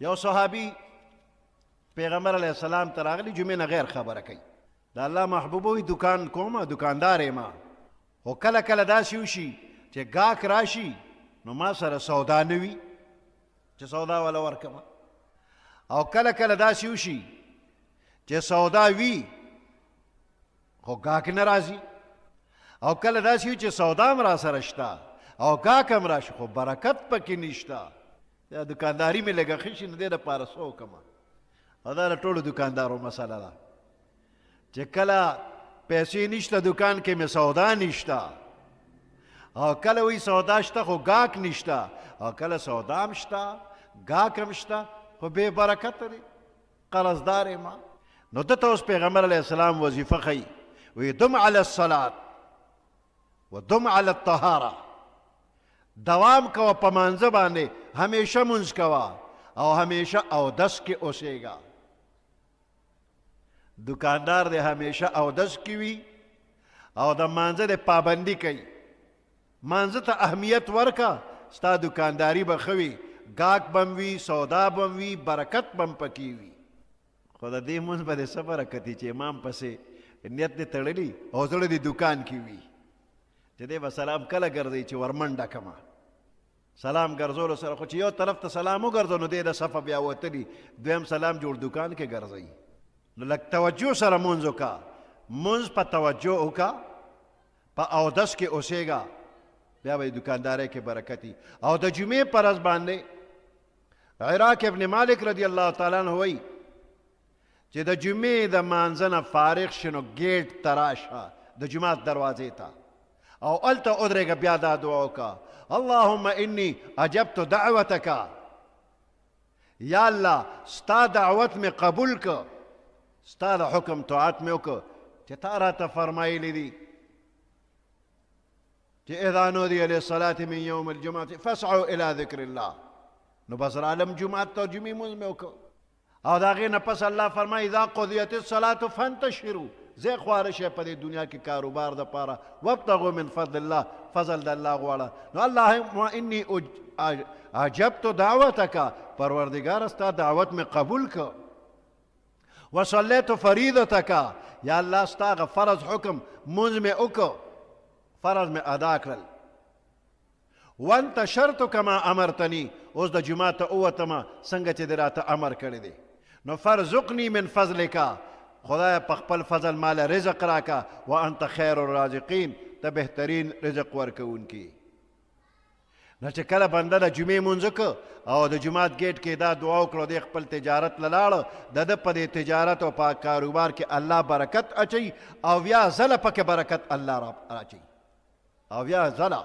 یو صحابي پیغمبر علیه السلام ته راغلی جمعې نه غیر خبره کوي د الله محبوبه وي دکان کومه دکاندار یم خو کله کله داسې وشي چې ګاهک راشي نو ما سره سودا نه وي چې سودا والا ورکمه او کله کله داسې وشي چې سودا وي خو ګاهک نه راځي او کله داسې وي چې سودا هم را سره شته او ګاهک هم راشي خو برکت پکې نشته دا دکانداري مې لږه ښه شي نو دې دپاره څه وکړمه او دا د ټولو دکاندارو مسله ده چې کله پیسې نشته دکان کې مې سودا نشته او کله وی سودا شته خو ګاهک نشته او کله سودا هم شته ګاهک هم شته خو بې برکته دی قرضدار یم نو ده ته اوس پیغمبر علیه السلام وظیفه ښیي وی دم علی الصلاة و دم علی الطهاره دوام کوه په مانځه باندې همیشه مونځ کوه او همیشه اودس کې اوسېږه دکاندار دی همیشه اودس کې وي او د مانځه د پابندي کوي مانځه ته اهمیت ورکه ستا دکانداري به ښه وي ګاهک به هم وي سودا به هم وي برکت به هم پکې وي خو د دې مونځ به د څه برکت وي چې امام پسې نیت دې تړلي او زړه دې دکان کې وي چې دی به سلام کله ګرځوي چې ورمنډه کمه سلام ګرځولو سره خو چې یو طرف ته سلام وګرځو نو دی د صفه بیا وتلي دویم سلام جوړ دکان کې ګرځوي نو لږ توجه سره مونځ وکړه مونځ په توجه وکړه په اودس کې اوسېږه بیا به دکاندارۍ کې برکت وي او د جمعې په ورځ باندې عراق ابن مالک رضی الله تعالی عنه وایي چې د جمعې د مانځه نه فارغ شي نو ګیټ ته راشه د جومات دروازې ته او هلته ودرېږه بیا دا دعا وکړه اللهم انی اجبت دعوتک یا الله ستا دعوت مې قبول که ستا د حکم طاعت مې وکړه چې تا راته فرمایلی دي چې اذا نودي للصلاة من یوم الجمعة فاسعوا الى ذکر الله نو بس رالم جمعات ته جمعې مونځ مې وکړه او د هغې نه پس الله فرمایي اذا قضیت الصلاة فانتشروا زی خواره شئ په دې دنیا کې کاروبار دپاره وابتغوا من فضل الله فضل د الله غواړه نو اللهم انی اجبت دعوتک پروردګاره ستا دعوت مې قبول که وصلیت فریضتک یا الله ستا هغه فرض حکم مونځ مې وکړه فرض مې ادا کړل وانتشرت کما امرتنی اوس د جومات ته ووتمه څنګه چې دې راته امر کړی دی نو فرزقنی من فضلک خدای په خپل فضل مال رزق راکا وانت خیر الرازقین ته بهترین رزق ورکوونکی نو چې کله بنده د جمعې مونځ وکړه او د جومات گیټ کې دا دعا وکړه دی خپل تجارت له لاړه د ده په دې تجارت او په کاروبار کې الله برکت اچوي او بیا ځله پکې برکت الله را اچوي او بیا ځله